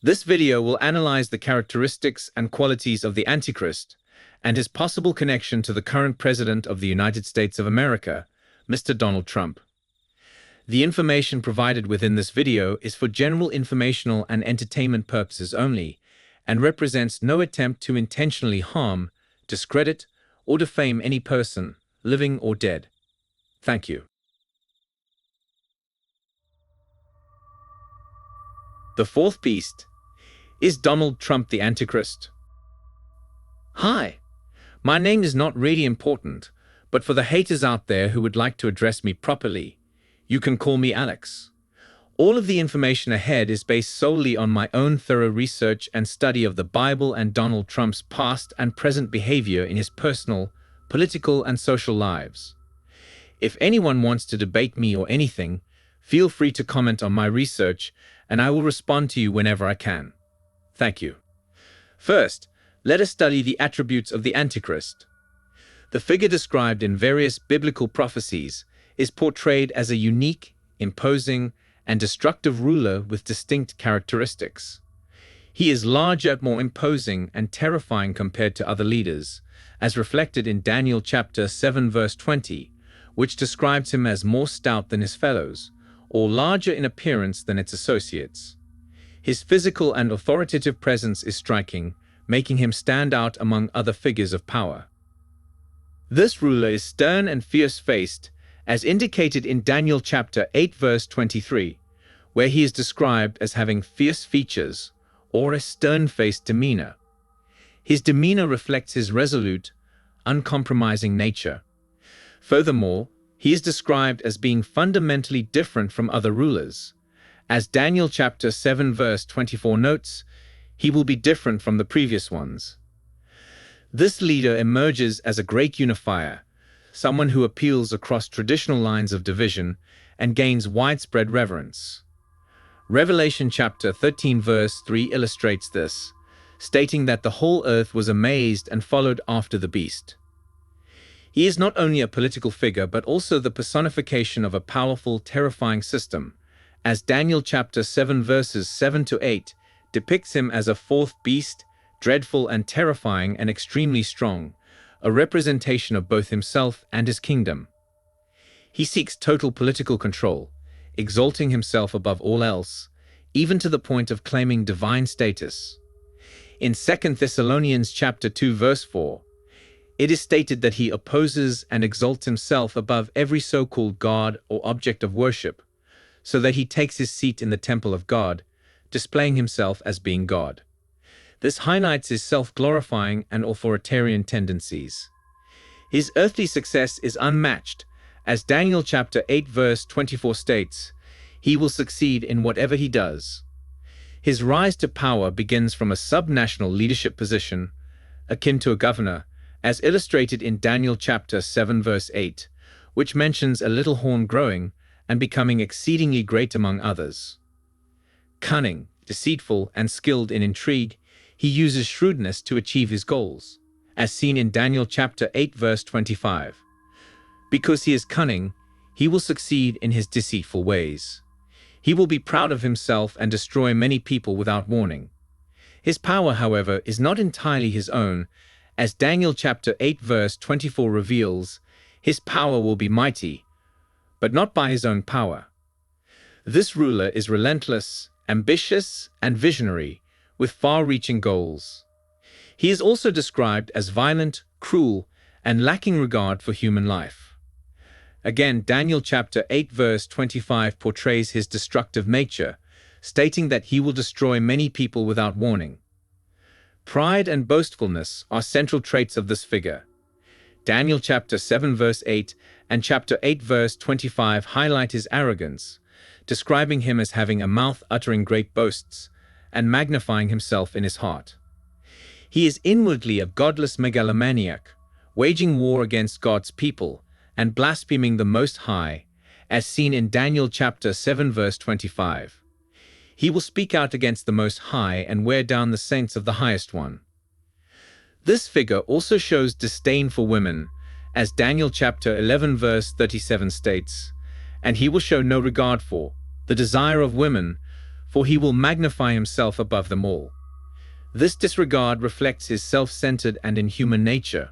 This video will analyze the characteristics and qualities of the Antichrist and his possible connection to the current President of the United States of America, Mr. Donald Trump. The information provided within this video is for general informational and entertainment purposes only and represents no attempt to intentionally harm, discredit, or defame any person, living or dead. Thank you. The fourth beast. Is Donald Trump the Antichrist? Hi, my name is not really important, but for the haters out there who would like to address me properly, you can call me Alex. All of the information ahead is based solely on my own thorough research and study of the Bible and Donald Trump's past and present behavior in his personal, political, and social lives. If anyone wants to debate me or anything, feel free to comment on my research, and I will respond to you whenever I can. Thank you. First, let us study the attributes of the Antichrist. The figure described in various biblical prophecies is portrayed as a unique, imposing, and destructive ruler with distinct characteristics. He is larger, more imposing, and terrifying compared to other leaders, as reflected in Daniel chapter 7 verse 20, which describes him as more stout than his fellows, or larger in appearance than its associates. His physical and authoritative presence is striking, making him stand out among other figures of power. This ruler is stern and fierce-faced, as indicated in Daniel chapter 8 verse 23, where he is described as having fierce features, or a stern-faced demeanor. His demeanor reflects his resolute, uncompromising nature. Furthermore, he is described as being fundamentally different from other rulers. As Daniel chapter 7 verse 24 notes, he will be different from the previous ones. This leader emerges as a great unifier, someone who appeals across traditional lines of division and gains widespread reverence. Revelation chapter 13 verse 3 illustrates this, stating that the whole earth was amazed and followed after the beast. He is not only a political figure but also the personification of a powerful, terrifying system, as Daniel chapter 7 verses 7 to 8 depicts him as a fourth beast, dreadful and terrifying and extremely strong, a representation of both himself and his kingdom. He seeks total political control, exalting himself above all else, even to the point of claiming divine status. In 2 Thessalonians chapter 2 verse 4, it is stated that he opposes and exalts himself above every so-called god or object of worship, so that he takes his seat in the temple of God, displaying himself as being God. This highlights his self-glorifying and authoritarian tendencies. His earthly success is unmatched, as Daniel chapter 8 verse 24 states, he will succeed in whatever he does. His rise to power begins from a subnational leadership position, akin to a governor, as illustrated in Daniel chapter 7 verse 8, which mentions a little horn growing and becoming exceedingly great among others. Cunning, deceitful, and skilled in intrigue, he uses shrewdness to achieve his goals, as seen in Daniel chapter 8 verse 25. Because he is cunning, he will succeed in his deceitful ways. He will be proud of himself and destroy many people without warning. His power, however, is not entirely his own, as Daniel chapter 8 verse 24 reveals, his power will be mighty, but not by his own power. This ruler is relentless, ambitious, and visionary, with far-reaching goals. He is also described as violent, cruel, and lacking regard for human life. Again, Daniel chapter 8 verse 25 portrays his destructive nature, stating that he will destroy many people without warning. Pride and boastfulness are central traits of this figure. Daniel chapter 7 verse 8 and chapter 8 verse 25 highlight his arrogance, describing him as having a mouth uttering great boasts and magnifying himself in his heart. He is inwardly a godless megalomaniac, waging war against God's people and blaspheming the Most High, as seen in Daniel chapter 7 verse 25. He will speak out against the Most High and wear down the saints of the Highest One. This figure also shows disdain for women, as Daniel chapter 11 verse 37 states, and he will show no regard for the desire of women, for he will magnify himself above them all. This disregard reflects his self-centered and inhuman nature.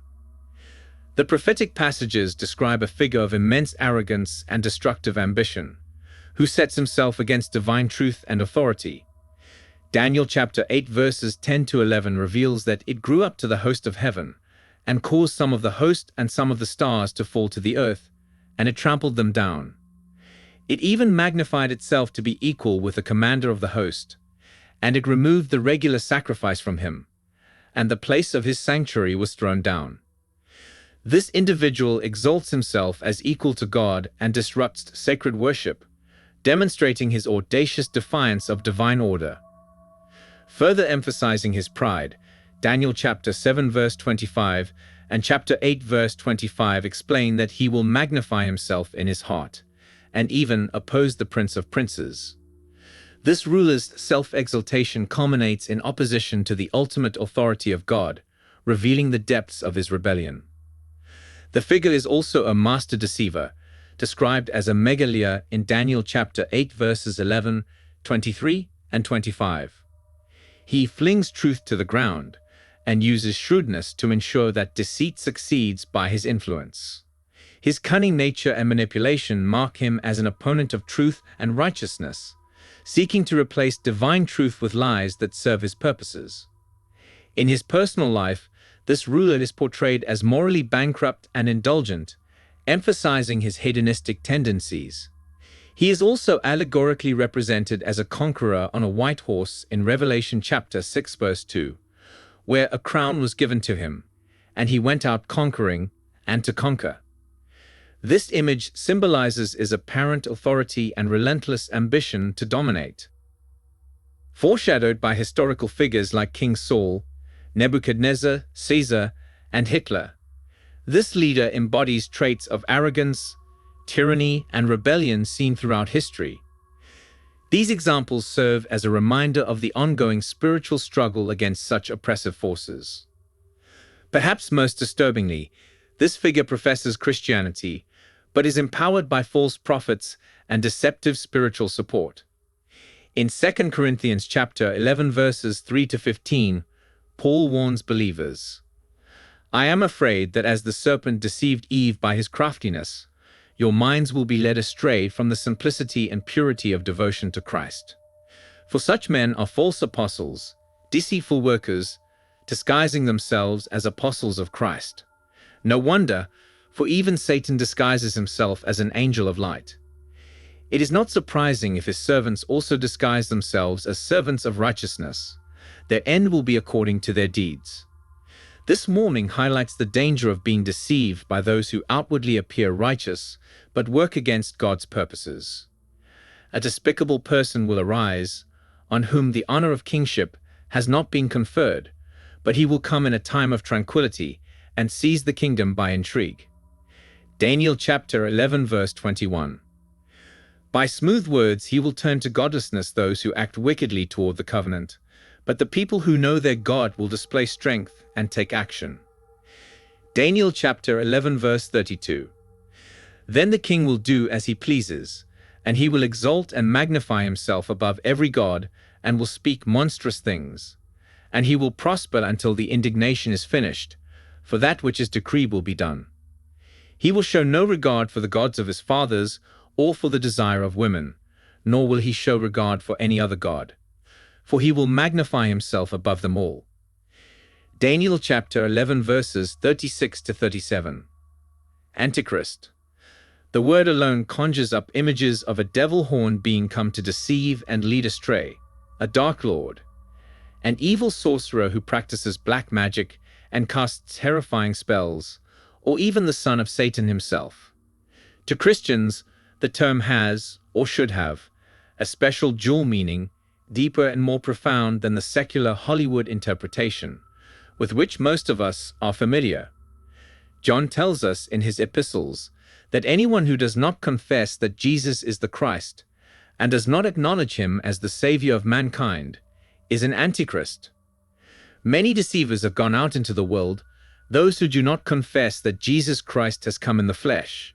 The prophetic passages describe a figure of immense arrogance and destructive ambition, who sets himself against divine truth and authority. Daniel chapter 8 verses 10 to 11 reveals that it grew up to the host of heaven, and caused some of the host and some of the stars to fall to the earth, and it trampled them down. It even magnified itself to be equal with the commander of the host, and it removed the regular sacrifice from him, and the place of his sanctuary was thrown down. This individual exalts himself as equal to God and disrupts sacred worship, demonstrating his audacious defiance of divine order. Further emphasizing his pride, Daniel chapter 7 verse 25 and chapter 8 verse 25 explain that he will magnify himself in his heart, and even oppose the Prince of Princes. This ruler's self-exaltation culminates in opposition to the ultimate authority of God, revealing the depths of his rebellion. The figure is also a master deceiver, described as a megaliah in Daniel chapter 8 verses 11, 23, and 25. He flings truth to the ground and uses shrewdness to ensure that deceit succeeds by his influence. His cunning nature and manipulation mark him as an opponent of truth and righteousness, seeking to replace divine truth with lies that serve his purposes. In his personal life, this ruler is portrayed as morally bankrupt and indulgent, emphasizing his hedonistic tendencies. He is also allegorically represented as a conqueror on a white horse in Revelation chapter 6 verse 2, where a crown was given to him, and he went out conquering and to conquer. This image symbolizes his apparent authority and relentless ambition to dominate. Foreshadowed by historical figures like King Saul, Nebuchadnezzar, Caesar, and Hitler, this leader embodies traits of arrogance, tyranny, and rebellion seen throughout history. These examples serve as a reminder of the ongoing spiritual struggle against such oppressive forces. Perhaps most disturbingly, this figure professes Christianity, but is empowered by false prophets and deceptive spiritual support. In 2 Corinthians chapter 11 verses 3 to 15, Paul warns believers, "I am afraid that as the serpent deceived Eve by his craftiness, your minds will be led astray from the simplicity and purity of devotion to Christ. For such men are false apostles, deceitful workers, disguising themselves as apostles of Christ. No wonder, for even Satan disguises himself as an angel of light. It is not surprising if his servants also disguise themselves as servants of righteousness. Their end will be according to their deeds." This warning highlights the danger of being deceived by those who outwardly appear righteous but work against God's purposes. A despicable person will arise, on whom the honor of kingship has not been conferred, but he will come in a time of tranquility and seize the kingdom by intrigue. Daniel chapter 11 verse 21. By smooth words he will turn to godlessness those who act wickedly toward the covenant, but the people who know their God will display strength and take action. Daniel chapter 11 verse 32. Then the king will do as he pleases, and he will exalt and magnify himself above every god, and will speak monstrous things. And he will prosper until the indignation is finished, for that which is decreed will be done. He will show no regard for the gods of his fathers, or for the desire of women, nor will he show regard for any other god, for he will magnify himself above them all. Daniel chapter 11 verses 36 to 37. Antichrist. The word alone conjures up images of a devil-horned being come to deceive and lead astray, a dark lord, an evil sorcerer who practices black magic and casts terrifying spells, or even the son of Satan himself. To Christians, the term has, or should have, a special dual meaning, deeper and more profound than the secular Hollywood interpretation, with which most of us are familiar. John tells us in his epistles that anyone who does not confess that Jesus is the Christ, and does not acknowledge him as the Savior of mankind, is an Antichrist. Many deceivers have gone out into the world, those who do not confess that Jesus Christ has come in the flesh.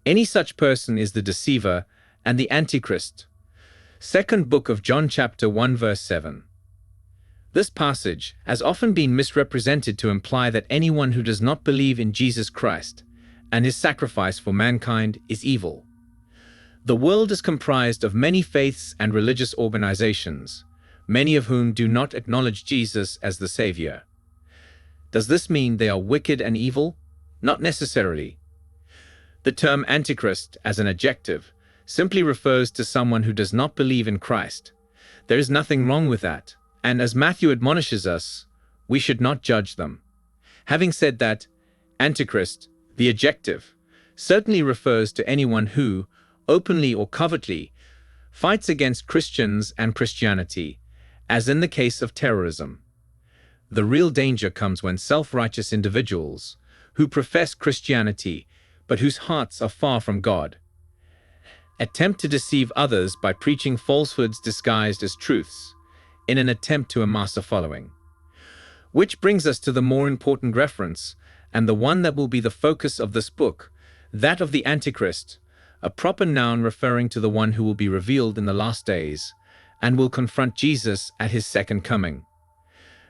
Any such person is the deceiver and the Antichrist. Second book of John chapter 1 verse 7. This passage has often been misrepresented to imply that anyone who does not believe in Jesus Christ and his sacrifice for mankind is evil. The world is comprised of many faiths and religious organizations, many of whom do not acknowledge Jesus as the Savior. Does this mean they are wicked and evil? Not necessarily. The term Antichrist as an adjective simply refers to someone who does not believe in Christ. There is nothing wrong with that, and as Matthew admonishes us, we should not judge them. Having said that, Antichrist, the adjective, certainly refers to anyone who, openly or covertly, fights against Christians and Christianity, as in the case of terrorism. The real danger comes when self-righteous individuals, who profess Christianity but whose hearts are far from God, attempt to deceive others by preaching falsehoods disguised as truths, in an attempt to amass a following. Which brings us to the more important reference, and the one that will be the focus of this book, that of the Antichrist, a proper noun referring to the one who will be revealed in the last days, and will confront Jesus at his second coming.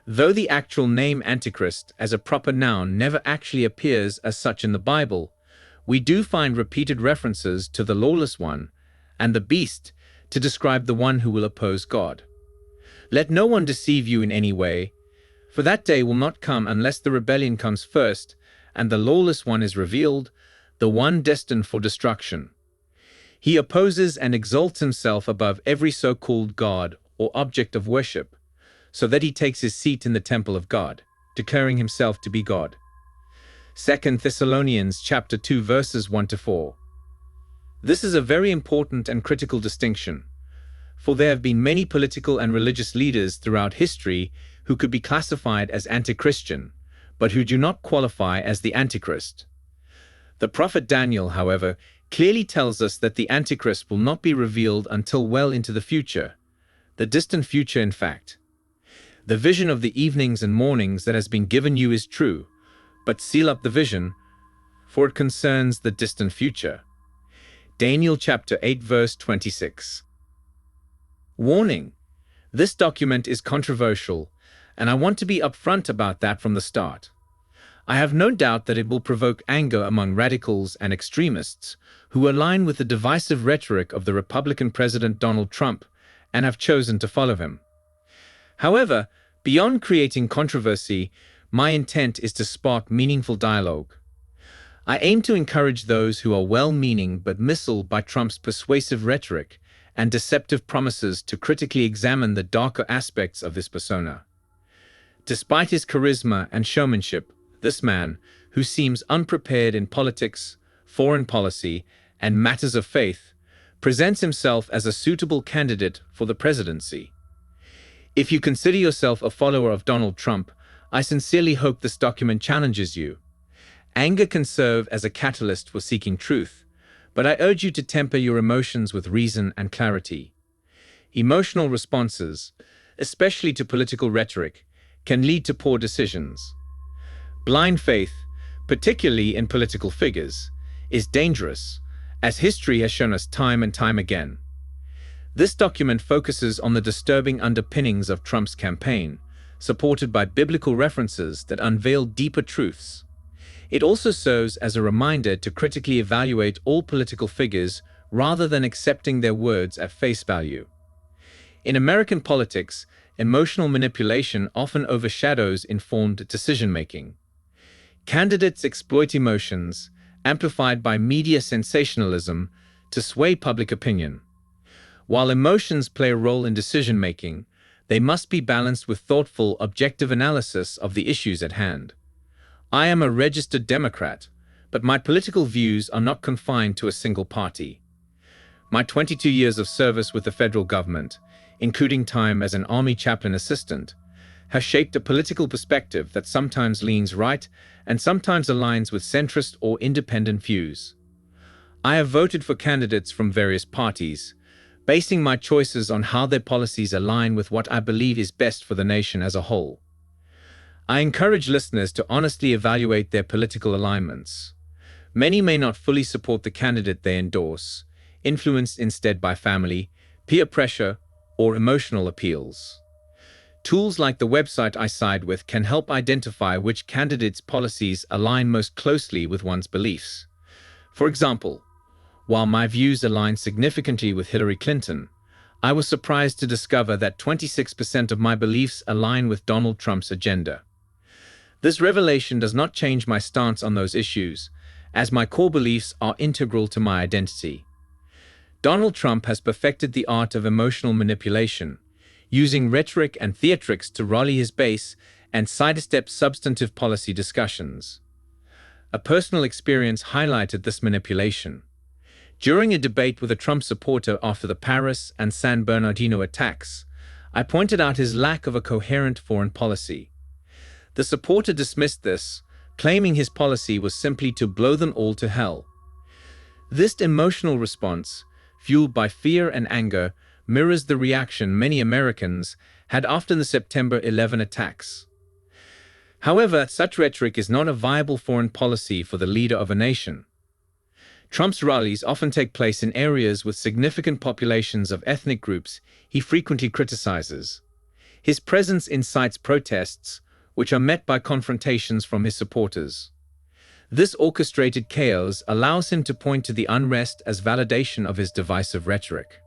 Though the actual name Antichrist as a proper noun never actually appears as such in the Bible, we do find repeated references to the lawless one and the beast to describe the one who will oppose God. Let no one deceive you in any way, for that day will not come unless the rebellion comes first and the lawless one is revealed, the one destined for destruction. He opposes and exalts himself above every so-called God or object of worship, so that he takes his seat in the temple of God, declaring himself to be God. 2 Thessalonians chapter 2 verses 1-4. This is a very important and critical distinction, for there have been many political and religious leaders throughout history who could be classified as anti-Christian, but who do not qualify as the Antichrist. The prophet Daniel, however, clearly tells us that the Antichrist will not be revealed until well into the future, the distant future in fact. The vision of the evenings and mornings that has been given you is true, but seal up the vision, for it concerns the distant future. Daniel chapter 8 verse 26. Warning: this document is controversial, and I want to be upfront about that from the start. I have no doubt that it will provoke anger among radicals and extremists who align with the divisive rhetoric of the Republican President Donald Trump and have chosen to follow him. However, beyond creating controversy, my intent is to spark meaningful dialogue. I aim to encourage those who are well-meaning but misled by Trump's persuasive rhetoric and deceptive promises to critically examine the darker aspects of his persona. Despite his charisma and showmanship, this man, who seems unprepared in politics, foreign policy, and matters of faith, presents himself as a suitable candidate for the presidency. If you consider yourself a follower of Donald Trump, I sincerely hope this document challenges you. Anger can serve as a catalyst for seeking truth, but I urge you to temper your emotions with reason and clarity. Emotional responses, especially to political rhetoric, can lead to poor decisions. Blind faith, particularly in political figures, is dangerous, as history has shown us time and time again. This document focuses on the disturbing underpinnings of Trump's campaign, supported by biblical references that unveil deeper truths. It also serves as a reminder to critically evaluate all political figures rather than accepting their words at face value. In American politics, emotional manipulation often overshadows informed decision-making. Candidates exploit emotions, amplified by media sensationalism, to sway public opinion. While emotions play a role in decision-making, they must be balanced with thoughtful, objective analysis of the issues at hand. I am a registered Democrat, but my political views are not confined to a single party. My 22 years of service with the federal government, including time as an Army chaplain assistant, has shaped a political perspective that sometimes leans right and sometimes aligns with centrist or independent views. I have voted for candidates from various parties, basing my choices on how their policies align with what I believe is best for the nation as a whole. I encourage listeners to honestly evaluate their political alignments. Many may not fully support the candidate they endorse, influenced instead by family, peer pressure, or emotional appeals. Tools like the website I side with can help identify which candidates' policies align most closely with one's beliefs. For example, while my views align significantly with Hillary Clinton, I was surprised to discover that 26% of my beliefs align with Donald Trump's agenda. This revelation does not change my stance on those issues, as my core beliefs are integral to my identity. Donald Trump has perfected the art of emotional manipulation, using rhetoric and theatrics to rally his base and sidestep substantive policy discussions. A personal experience highlighted this manipulation. During a debate with a Trump supporter after the Paris and San Bernardino attacks, I pointed out his lack of a coherent foreign policy. The supporter dismissed this, claiming his policy was simply to blow them all to hell. This emotional response, fueled by fear and anger, mirrors the reaction many Americans had after the September 11 attacks. However, such rhetoric is not a viable foreign policy for the leader of a nation. Trump's rallies often take place in areas with significant populations of ethnic groups he frequently criticizes. His presence incites protests, which are met by confrontations from his supporters. This orchestrated chaos allows him to point to the unrest as validation of his divisive rhetoric.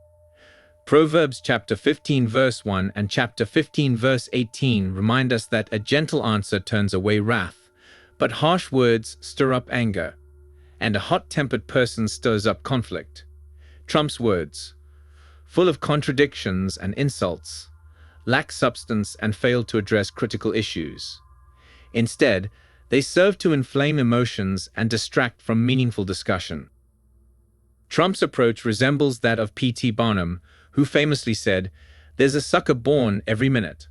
Proverbs chapter 15 verse 1 and chapter 15 verse 18 remind us that a gentle answer turns away wrath, but harsh words stir up anger, and a hot-tempered person stirs up conflict. Trump's words, full of contradictions and insults, lack substance and fail to address critical issues. Instead, they serve to inflame emotions and distract from meaningful discussion. Trump's approach resembles that of P.T. Barnum, who famously said, "There's a sucker born every minute."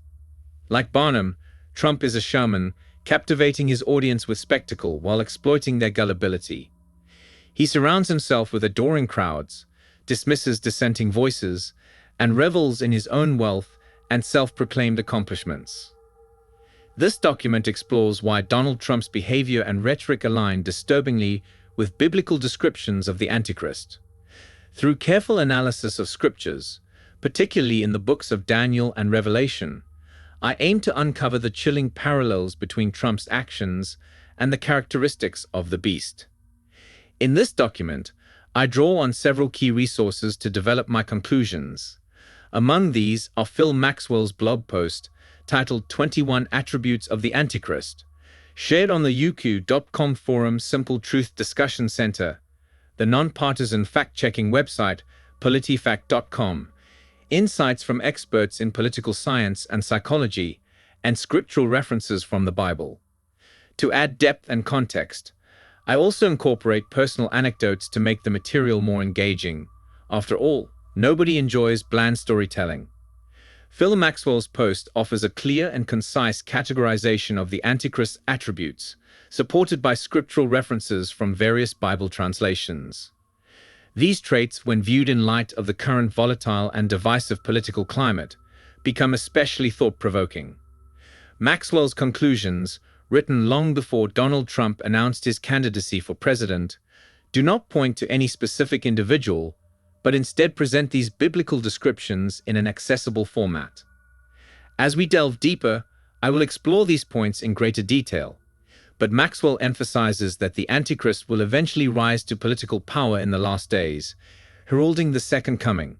Like Barnum, Trump is a showman, captivating his audience with spectacle while exploiting their gullibility. He surrounds himself with adoring crowds, dismisses dissenting voices, and revels in his own wealth and self-proclaimed accomplishments. This document explores why Donald Trump's behavior and rhetoric align disturbingly with biblical descriptions of the Antichrist. Through careful analysis of scriptures, particularly in the books of Daniel and Revelation, I aim to uncover the chilling parallels between Trump's actions and the characteristics of the beast. In this document, I draw on several key resources to develop my conclusions. Among these are Phil Maxwell's blog post titled 21 Attributes of the Antichrist, shared on the uq.com forum Simple Truth Discussion Center, the nonpartisan fact-checking website politifact.com, insights from experts in political science and psychology, and scriptural references from the Bible. To add depth and context, I also incorporate personal anecdotes to make the material more engaging. After all, nobody enjoys bland storytelling. Phil Maxwell's post offers a clear and concise categorization of the Antichrist's attributes, supported by scriptural references from various Bible translations. These traits, when viewed in light of the current volatile and divisive political climate, become especially thought-provoking. Maxwell's conclusions, written long before Donald Trump announced his candidacy for president, do not point to any specific individual, but instead present these biblical descriptions in an accessible format. As we delve deeper, I will explore these points in greater detail, but Maxwell emphasizes that the Antichrist will eventually rise to political power in the last days, heralding the second coming.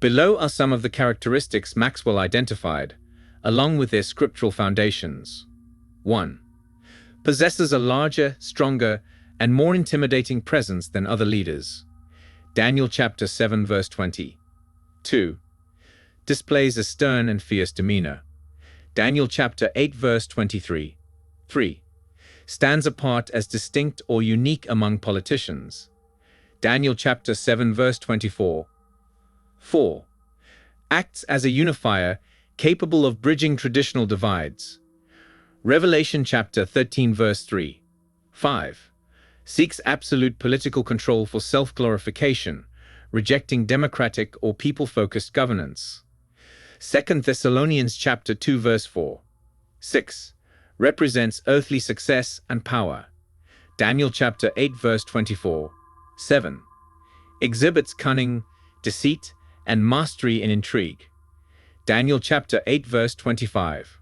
Below are some of the characteristics Maxwell identified, along with their scriptural foundations. 1. Possesses a larger, stronger, and more intimidating presence than other leaders. Daniel chapter 7 verse 20. 2. Displays a stern and fierce demeanor. Daniel chapter 8 verse 23. 3. Stands apart as distinct or unique among politicians. Daniel chapter 7 verse 24. 4. Acts as a unifier, capable of bridging traditional divides. Revelation chapter 13 verse 3. 5. Seeks absolute political control for self-glorification, rejecting democratic or people-focused governance. 2 Thessalonians chapter 2 verse 4. 6. Represents earthly success and power. Daniel chapter 8 verse 24. 7. Exhibits cunning, deceit, and mastery in intrigue. Daniel chapter 8 verse 25.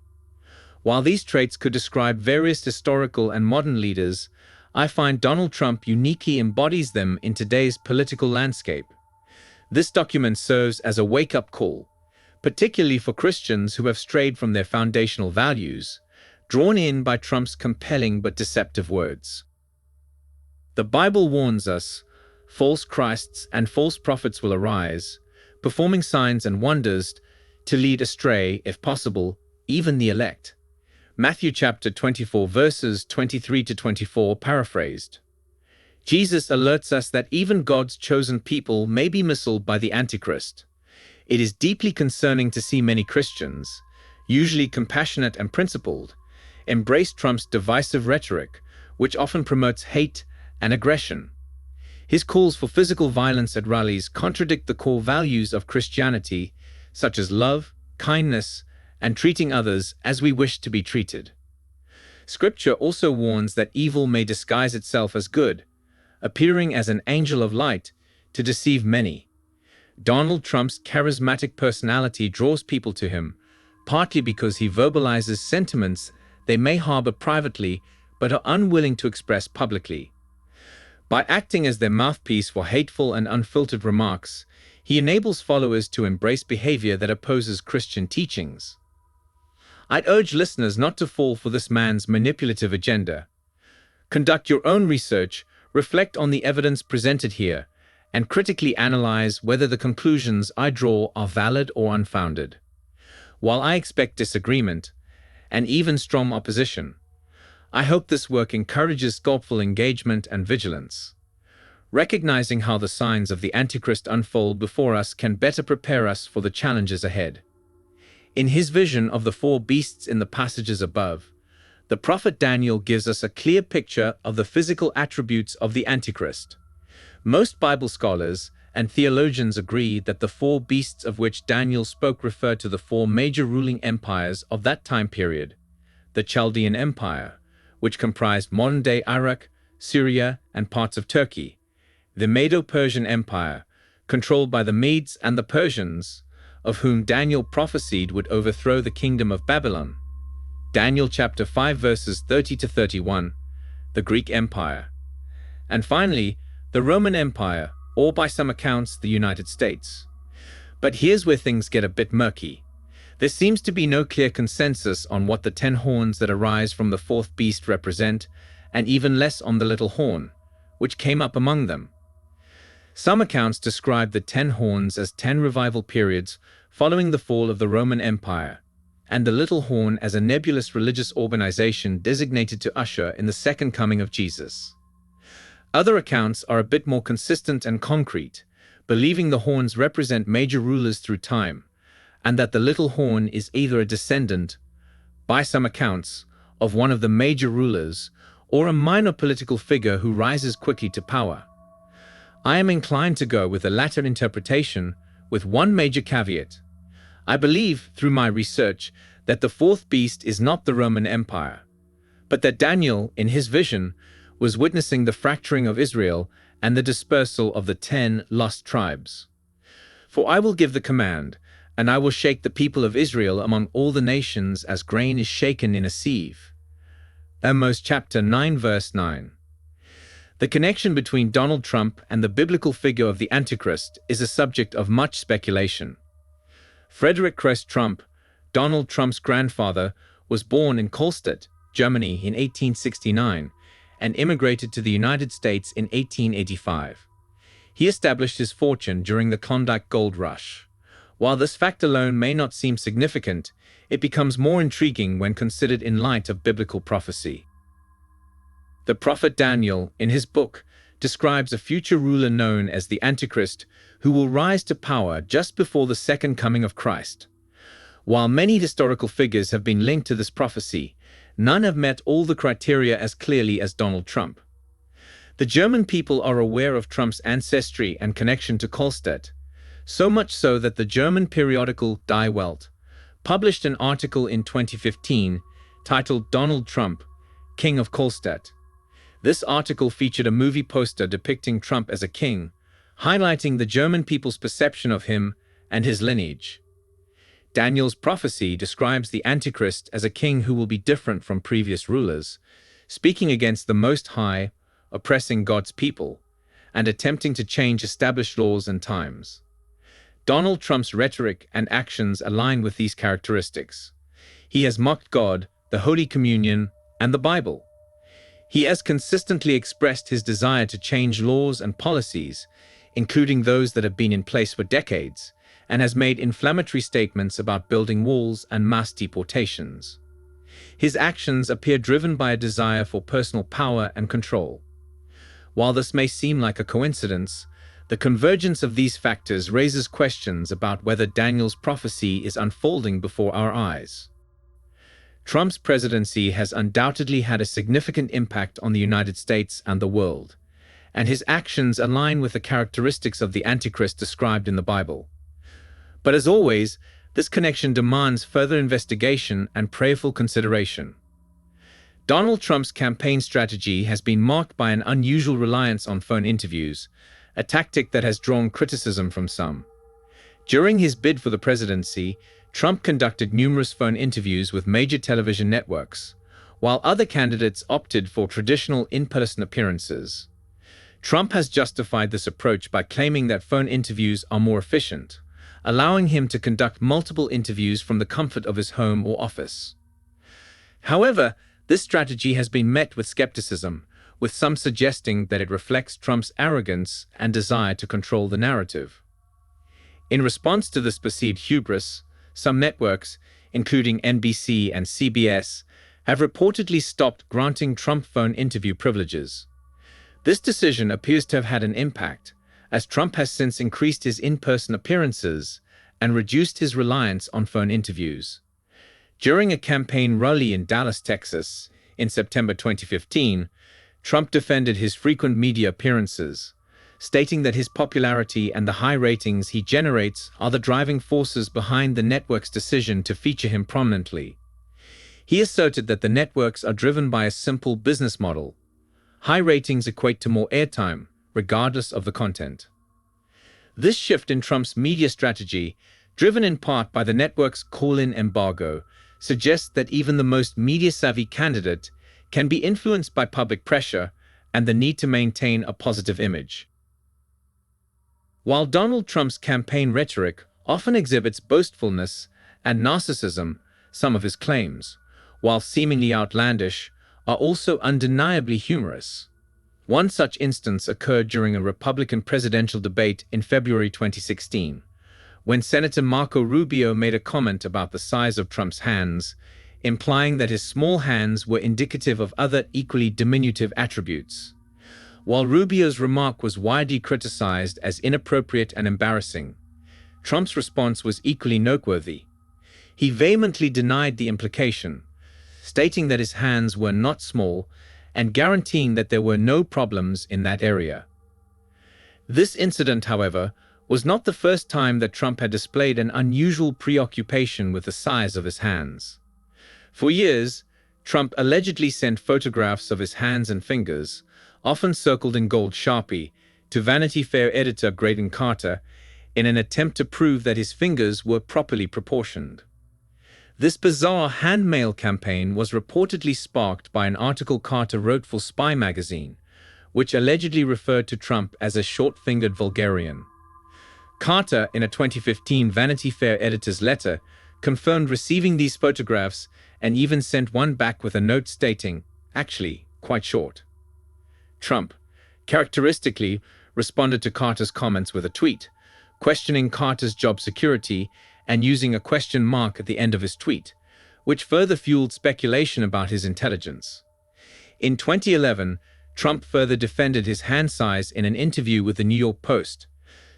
While these traits could describe various historical and modern leaders, I find Donald Trump uniquely embodies them in today's political landscape. This document serves as a wake-up call, particularly for Christians who have strayed from their foundational values, drawn in by Trump's compelling but deceptive words. The Bible warns us, false Christs and false prophets will arise, performing signs and wonders to lead astray, if possible, even the elect. Matthew chapter 24 verses 23 to 24 paraphrased. Jesus alerts us that even God's chosen people may be misled by the Antichrist. It is deeply concerning to see many Christians, usually compassionate and principled, embrace Trump's divisive rhetoric, which often promotes hate and aggression. His calls for physical violence at rallies contradict the core values of Christianity, such as love, kindness, and treating others as we wish to be treated. Scripture also warns that evil may disguise itself as good, appearing as an angel of light to deceive many. Donald Trump's charismatic personality draws people to him, partly because he verbalizes sentiments they may harbor privately but are unwilling to express publicly. By acting as their mouthpiece for hateful and unfiltered remarks, he enables followers to embrace behavior that opposes Christian teachings. I'd urge listeners not to fall for this man's manipulative agenda. Conduct your own research, reflect on the evidence presented here, and critically analyze whether the conclusions I draw are valid or unfounded. While I expect disagreement, and even strong opposition, I hope this work encourages thoughtful engagement and vigilance. Recognizing how the signs of the Antichrist unfold before us can better prepare us for the challenges ahead. In his vision of the four beasts in the passages above, the prophet Daniel gives us a clear picture of the physical attributes of the Antichrist. Most Bible scholars and theologians agree that the four beasts of which Daniel spoke refer to the four major ruling empires of that time period: the Chaldean Empire, which comprised modern-day Iraq, Syria, and parts of Turkey; the Medo-Persian Empire, controlled by the Medes and the Persians, of whom Daniel prophesied would overthrow the kingdom of Babylon. Daniel chapter 5 verses 30 to 31, the Greek Empire. And finally, the Roman Empire, or by some accounts, the United States. But here's where things get a bit murky. There seems to be no clear consensus on what the 10 horns that arise from the fourth beast represent, and even less on the little horn, which came up among them. Some accounts describe the 10 horns as 10 revival periods following the fall of the Roman Empire, and the little horn as a nebulous religious organization designated to usher in the second coming of Jesus. Other accounts are a bit more consistent and concrete, believing the horns represent major rulers through time, and that the little horn is either a descendant, by some accounts, of one of the major rulers, or a minor political figure who rises quickly to power. I am inclined to go with the latter interpretation, with one major caveat. I believe, through my research, that the fourth beast is not the Roman Empire, but that Daniel, in his vision, was witnessing the fracturing of Israel and the dispersal of the 10 lost tribes. For I will give the command, and I will shake the people of Israel among all the nations as grain is shaken in a sieve. Amos chapter 9 verse 9. The connection between Donald Trump and the biblical figure of the Antichrist is a subject of much speculation. Frederick Crest Trump, Donald Trump's grandfather, was born in Kolstadt, Germany in 1869 and immigrated to the United States in 1885. He established his fortune during the Klondike Gold Rush. While this fact alone may not seem significant, it becomes more intriguing when considered in light of biblical prophecy. The prophet Daniel, in his book, describes a future ruler known as the Antichrist who will rise to power just before the second coming of Christ. While many historical figures have been linked to this prophecy, none have met all the criteria as clearly as Donald Trump. The German people are aware of Trump's ancestry and connection to Kolstadt, so much so that the German periodical Die Welt published an article in 2015 titled "Donald Trump, King of Kolstadt." This article featured a movie poster depicting Trump as a king, highlighting the German people's perception of him and his lineage. Daniel's prophecy describes the Antichrist as a king who will be different from previous rulers, speaking against the Most High, oppressing God's people, and attempting to change established laws and times. Donald Trump's rhetoric and actions align with these characteristics. He has mocked God, the Holy Communion, and the Bible. He has consistently expressed his desire to change laws and policies, including those that have been in place for decades, and has made inflammatory statements about building walls and mass deportations. His actions appear driven by a desire for personal power and control. While this may seem like a coincidence, the convergence of these factors raises questions about whether Daniel's prophecy is unfolding before our eyes. Trump's presidency has undoubtedly had a significant impact on the United States and the world, and his actions align with the characteristics of the Antichrist described in the Bible. But as always, this connection demands further investigation and prayerful consideration. Donald Trump's campaign strategy has been marked by an unusual reliance on phone interviews, a tactic that has drawn criticism from some. During his bid for the presidency, Trump conducted numerous phone interviews with major television networks, while other candidates opted for traditional in-person appearances. Trump has justified this approach by claiming that phone interviews are more efficient, allowing him to conduct multiple interviews from the comfort of his home or office. However, this strategy has been met with skepticism, with some suggesting that it reflects Trump's arrogance and desire to control the narrative. In response to this perceived hubris, some networks, including NBC and CBS, have reportedly stopped granting Trump phone interview privileges. This decision appears to have had an impact, as Trump has since increased his in-person appearances and reduced his reliance on phone interviews. During a campaign rally in Dallas, Texas, in September 2015, Trump defended his frequent media appearances, stating that his popularity and the high ratings he generates are the driving forces behind the network's decision to feature him prominently. He asserted that the networks are driven by a simple business model. High ratings equate to more airtime, regardless of the content. This shift in Trump's media strategy, driven in part by the network's call-in embargo, suggests that even the most media-savvy candidate can be influenced by public pressure and the need to maintain a positive image. While Donald Trump's campaign rhetoric often exhibits boastfulness and narcissism, some of his claims, while seemingly outlandish, are also undeniably humorous. One such instance occurred during a Republican presidential debate in February 2016, when Senator Marco Rubio made a comment about the size of Trump's hands, implying that his small hands were indicative of other equally diminutive attributes. While Rubio's remark was widely criticized as inappropriate and embarrassing, Trump's response was equally noteworthy. He vehemently denied the implication, stating that his hands were not small and guaranteeing that there were no problems in that area. This incident, however, was not the first time that Trump had displayed an unusual preoccupation with the size of his hands. For years, Trump allegedly sent photographs of his hands and fingers, often circled in gold Sharpie, to Vanity Fair editor Graydon Carter in an attempt to prove that his fingers were properly proportioned. This bizarre hand mail campaign was reportedly sparked by an article Carter wrote for Spy magazine, which allegedly referred to Trump as a short-fingered vulgarian. Carter, in a 2015 Vanity Fair editor's letter, confirmed receiving these photographs and even sent one back with a note stating, "Actually, quite short." Trump, characteristically, responded to Carter's comments with a tweet, questioning Carter's job security and using a question mark at the end of his tweet, which further fueled speculation about his intelligence. In 2011, Trump further defended his hand size in an interview with the New York Post,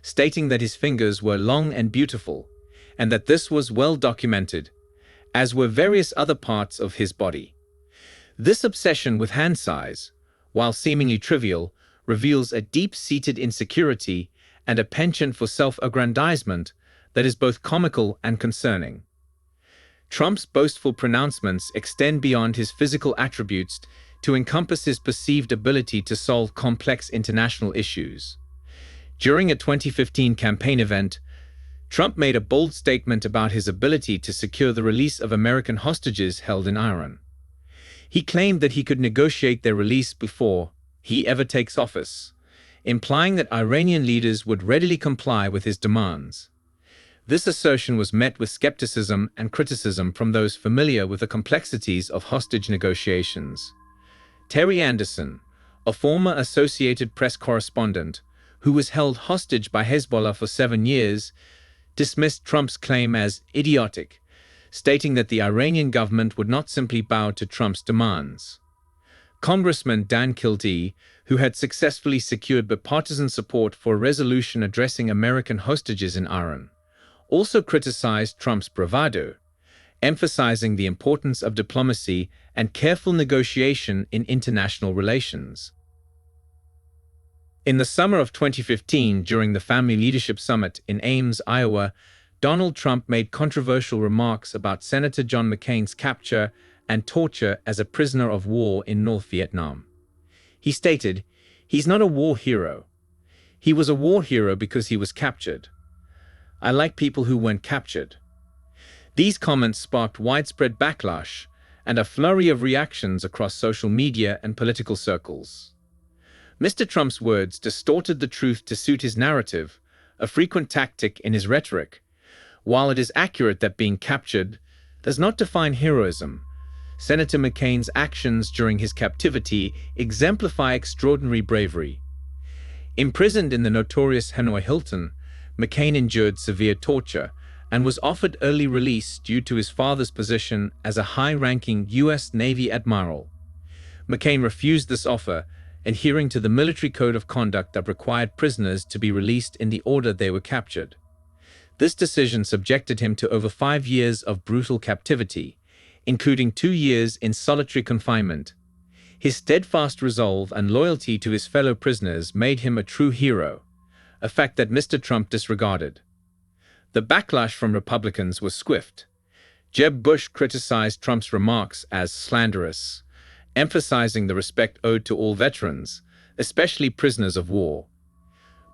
stating that his fingers were long and beautiful, and that this was well documented, as were various other parts of his body. This obsession with hand size, while seemingly trivial, reveals a deep-seated insecurity and a penchant for self-aggrandizement that is both comical and concerning. Trump's boastful pronouncements extend beyond his physical attributes to encompass his perceived ability to solve complex international issues. During a 2015 campaign event, Trump made a bold statement about his ability to secure the release of American hostages held in Iran. He claimed that he could negotiate their release before he ever takes office, implying that Iranian leaders would readily comply with his demands. This assertion was met with skepticism and criticism from those familiar with the complexities of hostage negotiations. Terry Anderson, a former Associated Press correspondent who was held hostage by Hezbollah for 7 years, dismissed Trump's claim as idiotic, stating that the Iranian government would not simply bow to Trump's demands. Congressman Dan Kildee, who had successfully secured bipartisan support for a resolution addressing American hostages in Iran, also criticized Trump's bravado, emphasizing the importance of diplomacy and careful negotiation in international relations. In the summer of 2015, during the Family Leadership Summit in Ames, Iowa, Donald Trump made controversial remarks about Senator John McCain's capture and torture as a prisoner of war in North Vietnam. He stated, "He's not a war hero. He was a war hero because he was captured. I like people who weren't captured." These comments sparked widespread backlash and a flurry of reactions across social media and political circles. Mr. Trump's words distorted the truth to suit his narrative, a frequent tactic in his rhetoric. While it is accurate that being captured does not define heroism, Senator McCain's actions during his captivity exemplify extraordinary bravery. Imprisoned in the notorious Hanoi Hilton, McCain endured severe torture and was offered early release due to his father's position as a high-ranking U.S. Navy admiral. McCain refused this offer, adhering to the military code of conduct that required prisoners to be released in the order they were captured. This decision subjected him to over 5 years of brutal captivity, including 2 years in solitary confinement. His steadfast resolve and loyalty to his fellow prisoners made him a true hero, a fact that Mr. Trump disregarded. The backlash from Republicans was swift. Jeb Bush criticized Trump's remarks as slanderous, emphasizing the respect owed to all veterans, especially prisoners of war.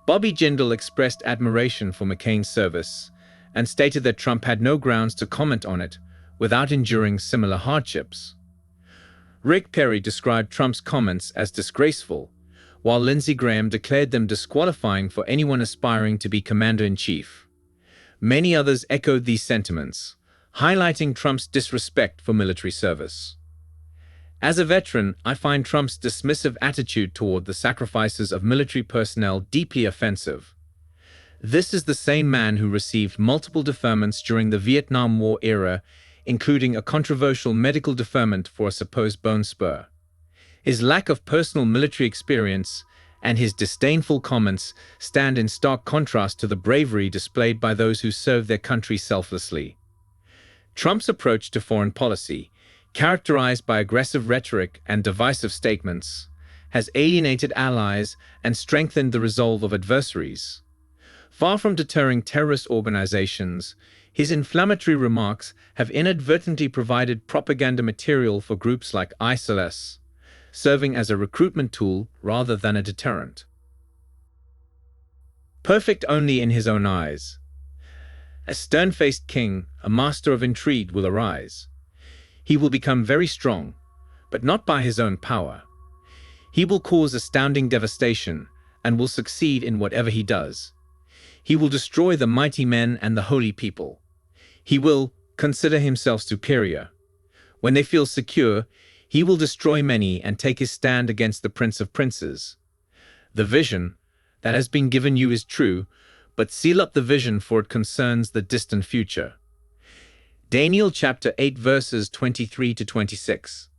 Bobby Jindal expressed admiration for McCain's service and stated that Trump had no grounds to comment on it without enduring similar hardships. Rick Perry described Trump's comments as disgraceful, while Lindsey Graham declared them disqualifying for anyone aspiring to be commander-in-chief. Many others echoed these sentiments, highlighting Trump's disrespect for military service. As a veteran, I find Trump's dismissive attitude toward the sacrifices of military personnel deeply offensive. This is the same man who received multiple deferments during the Vietnam War era, including a controversial medical deferment for a supposed bone spur. His lack of personal military experience and his disdainful comments stand in stark contrast to the bravery displayed by those who serve their country selflessly. Trump's approach to foreign policy, characterized by aggressive rhetoric and divisive statements, has alienated allies and strengthened the resolve of adversaries. Far from deterring terrorist organizations, his inflammatory remarks have inadvertently provided propaganda material for groups like ISIL, serving as a recruitment tool rather than a deterrent. Perfect only in his own eyes. A stern-faced king, a master of intrigue, will arise. He will become very strong, but not by his own power. He will cause astounding devastation and will succeed in whatever he does. He will destroy the mighty men and the holy people. He will consider himself superior. When they feel secure, he will destroy many and take his stand against the Prince of Princes. The vision that has been given you is true, but seal up the vision, for it concerns the distant future. Daniel chapter 8 verses 23 to 26.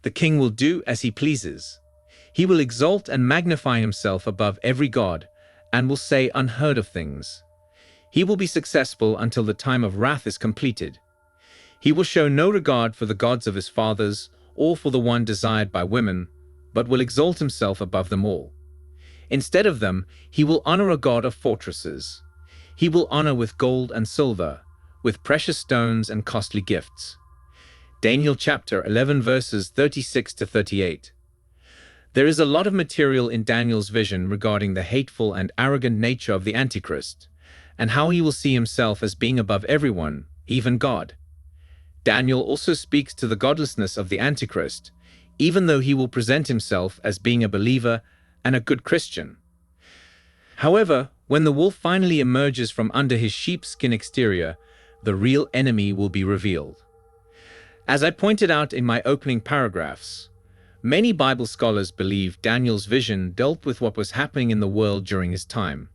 The king will do as he pleases. He will exalt and magnify himself above every god, and will say unheard of things. He will be successful until the time of wrath is completed. He will show no regard for the gods of his fathers, or for the one desired by women, but will exalt himself above them all. Instead of them, he will honor a god of fortresses. He will honor with gold and silver, with precious stones and costly gifts. Daniel chapter 11 verses 36 to 38. There is a lot of material in Daniel's vision regarding the hateful and arrogant nature of the Antichrist, and how he will see himself as being above everyone, even God. Daniel also speaks to the godlessness of the Antichrist, even though he will present himself as being a believer and a good Christian. However, when the wolf finally emerges from under his sheepskin exterior, the real enemy will be revealed. As I pointed out in my opening paragraphs, many Bible scholars believe Daniel's vision dealt with what was happening in the world during his time,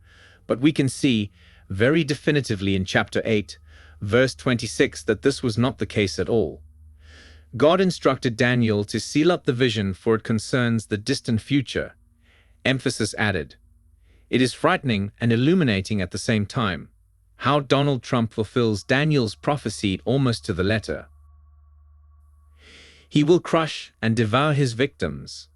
but we can see very definitively in chapter 8, verse 26 that this was not the case at all. God instructed Daniel to seal up the vision, for it concerns the distant future. Emphasis added. It is frightening and illuminating at the same time, how Donald Trump fulfills Daniel's prophecy almost to the letter. He will crush and devour his victims.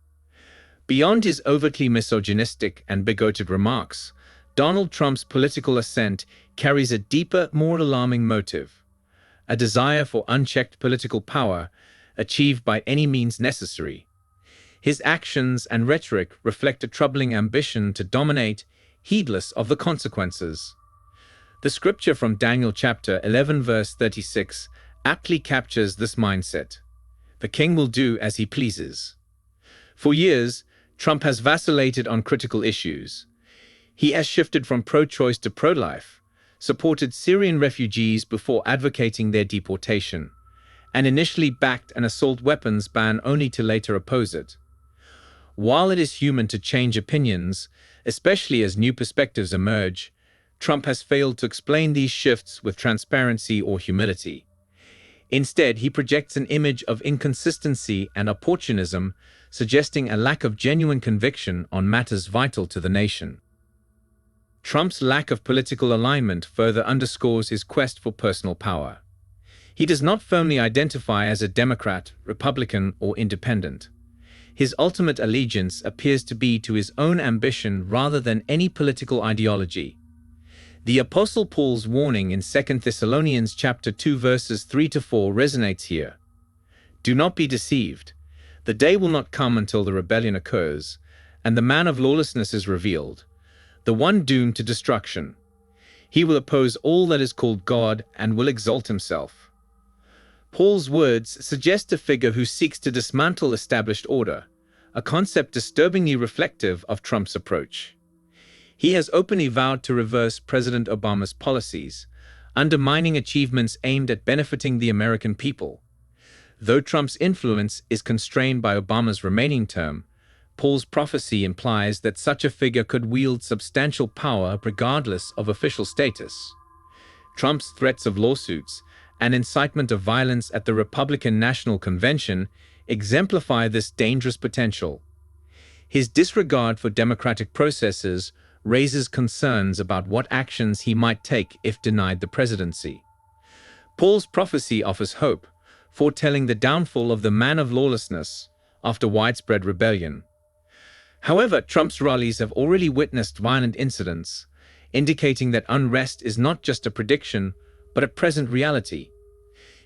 Beyond his overtly misogynistic and bigoted remarks, Donald Trump's political ascent carries a deeper, more alarming motive: a desire for unchecked political power, achieved by any means necessary. His actions and rhetoric reflect a troubling ambition to dominate, heedless of the consequences. The scripture from Daniel chapter 11 verse 36 aptly captures this mindset. The king will do as he pleases. For years, Trump has vacillated on critical issues. He has shifted from pro-choice to pro-life, supported Syrian refugees before advocating their deportation, and initially backed an assault weapons ban only to later oppose it. While it is human to change opinions, especially as new perspectives emerge, Trump has failed to explain these shifts with transparency or humility. Instead, he projects an image of inconsistency and opportunism, suggesting a lack of genuine conviction on matters vital to the nation. Trump's lack of political alignment further underscores his quest for personal power. He does not firmly identify as a Democrat, Republican, or Independent. His ultimate allegiance appears to be to his own ambition rather than any political ideology. The Apostle Paul's warning in 2 Thessalonians chapter 2 verses 3-4 resonates here. Do not be deceived. The day will not come until the rebellion occurs, and the man of lawlessness is revealed, the one doomed to destruction. He will oppose all that is called God and will exalt himself. Paul's words suggest a figure who seeks to dismantle established order, a concept disturbingly reflective of Trump's approach. He has openly vowed to reverse President Obama's policies, undermining achievements aimed at benefiting the American people. Though Trump's influence is constrained by Obama's remaining term, Paul's prophecy implies that such a figure could wield substantial power regardless of official status. Trump's threats of lawsuits and incitement of violence at the Republican National Convention exemplify this dangerous potential. His disregard for democratic processes raises concerns about what actions he might take if denied the presidency. Paul's prophecy offers hope, foretelling the downfall of the man of lawlessness after widespread rebellion. However, Trump's rallies have already witnessed violent incidents, indicating that unrest is not just a prediction, but a present reality.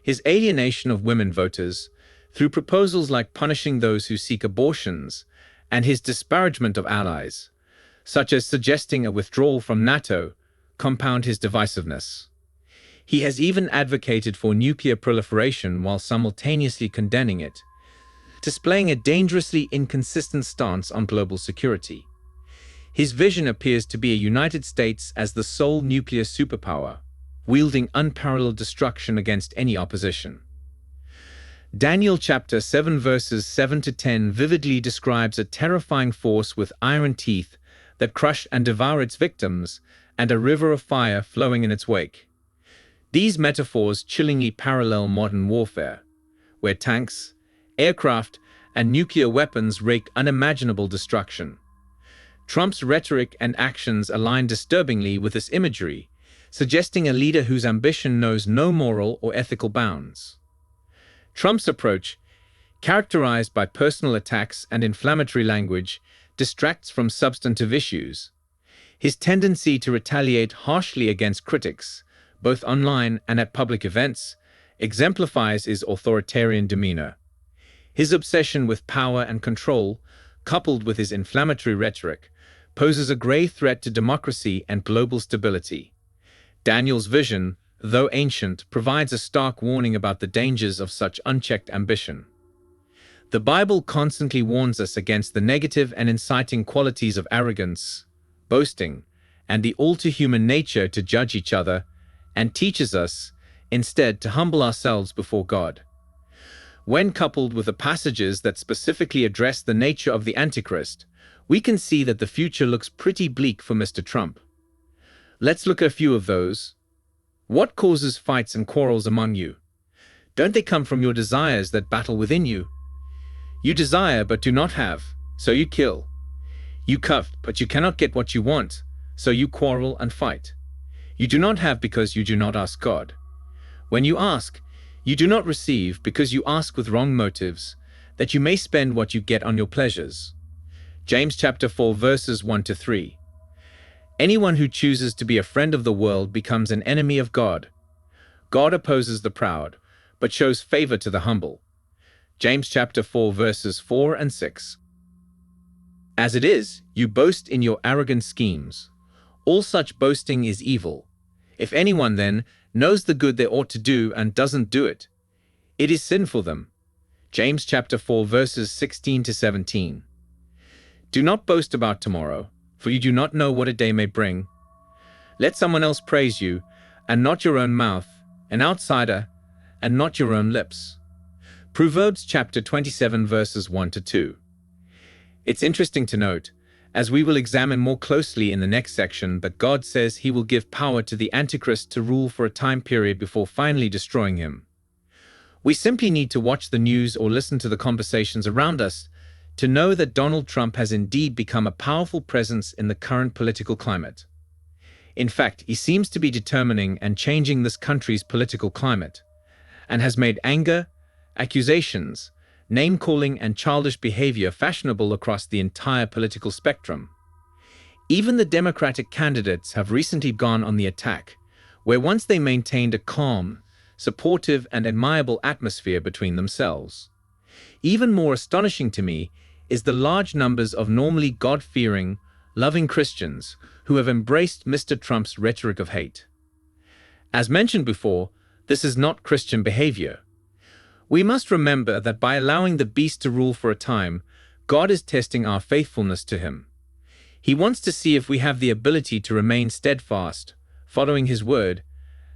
His alienation of women voters, through proposals like punishing those who seek abortions, and his disparagement of allies, such as suggesting a withdrawal from NATO, compound his divisiveness. He has even advocated for nuclear proliferation while simultaneously condemning it, displaying a dangerously inconsistent stance on global security. His vision appears to be a United States as the sole nuclear superpower, wielding unparalleled destruction against any opposition. Daniel chapter 7 verses 7-10 vividly describes a terrifying force with iron teeth that crush and devour its victims, and a river of fire flowing in its wake. These metaphors chillingly parallel modern warfare, where tanks, aircraft, and nuclear weapons wreak unimaginable destruction. Trump's rhetoric and actions align disturbingly with this imagery, suggesting a leader whose ambition knows no moral or ethical bounds. Trump's approach, characterized by personal attacks and inflammatory language, distracts from substantive issues. His tendency to retaliate harshly against critics, both online and at public events, exemplifies his authoritarian demeanor. His obsession with power and control, coupled with his inflammatory rhetoric, poses a grave threat to democracy and global stability. Daniel's vision, though ancient, provides a stark warning about the dangers of such unchecked ambition. The Bible constantly warns us against the negative and inciting qualities of arrogance, boasting, and the all-too-human nature to judge each other, and teaches us, instead, to humble ourselves before God. When coupled with the passages that specifically address the nature of the Antichrist, we can see that the future looks pretty bleak for Mr. Trump. Let's look at a few of those. What causes fights and quarrels among you? Don't they come from your desires that battle within you? You desire but do not have, so you kill. You covet but you cannot get what you want, so you quarrel and fight. You do not have because you do not ask God. When you ask, you do not receive because you ask with wrong motives, that you may spend what you get on your pleasures. James chapter 4 verses 1 to 3. Anyone who chooses to be a friend of the world becomes an enemy of God. God opposes the proud, but shows favor to the humble. James chapter 4 verses 4 and 6. As it is, you boast in your arrogant schemes. All such boasting is evil. If anyone then knows the good they ought to do and doesn't do it, it is sin for them. James chapter 4 verses 16 to 17. Do not boast about tomorrow, for you do not know what a day may bring. Let someone else praise you, and not your own mouth, an outsider, and not your own lips. Proverbs chapter 27 verses 1 to 2. It's interesting to note, as we will examine more closely in the next section, that God says he will give power to the Antichrist to rule for a time period before finally destroying him. We simply need to watch the news or listen to the conversations around us to know that Donald Trump has indeed become a powerful presence in the current political climate. In fact, he seems to be determining and changing this country's political climate, and has made anger, accusations, name-calling and childish behavior fashionable across the entire political spectrum. Even the Democratic candidates have recently gone on the attack, where once they maintained a calm, supportive and admirable atmosphere between themselves. Even more astonishing to me is the large numbers of normally God-fearing, loving Christians who have embraced Mr. Trump's rhetoric of hate. As mentioned before, this is not Christian behavior. We must remember that by allowing the beast to rule for a time, God is testing our faithfulness to him. He wants to see if we have the ability to remain steadfast, following his word,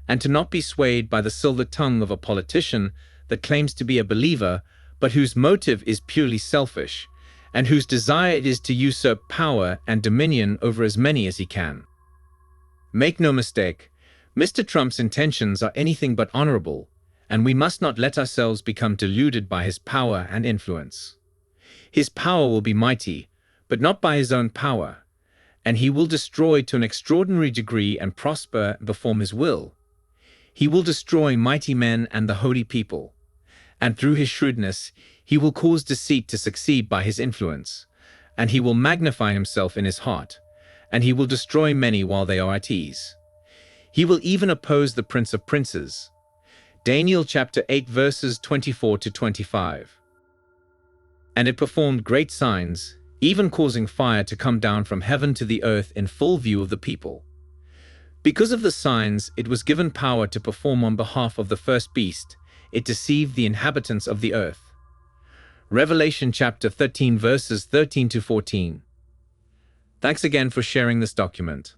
and to not be swayed by the silver tongue of a politician that claims to be a believer, but whose motive is purely selfish, and whose desire it is to usurp power and dominion over as many as he can. Make no mistake, Mr. Trump's intentions are anything but honorable, and we must not let ourselves become deluded by his power and influence. His power will be mighty, but not by his own power, and he will destroy to an extraordinary degree and prosper and perform his will. He will destroy mighty men and the holy people, and through his shrewdness he will cause deceit to succeed by his influence, and he will magnify himself in his heart, and he will destroy many while they are at ease. He will even oppose the Prince of Princes. Daniel chapter 8 verses 24 to 25. And it performed great signs, even causing fire to come down from heaven to the earth in full view of the people. Because of the signs, it was given power to perform on behalf of the first beast. It deceived the inhabitants of the earth. Revelation chapter 13 verses 13 to 14. Thanks again for sharing this document.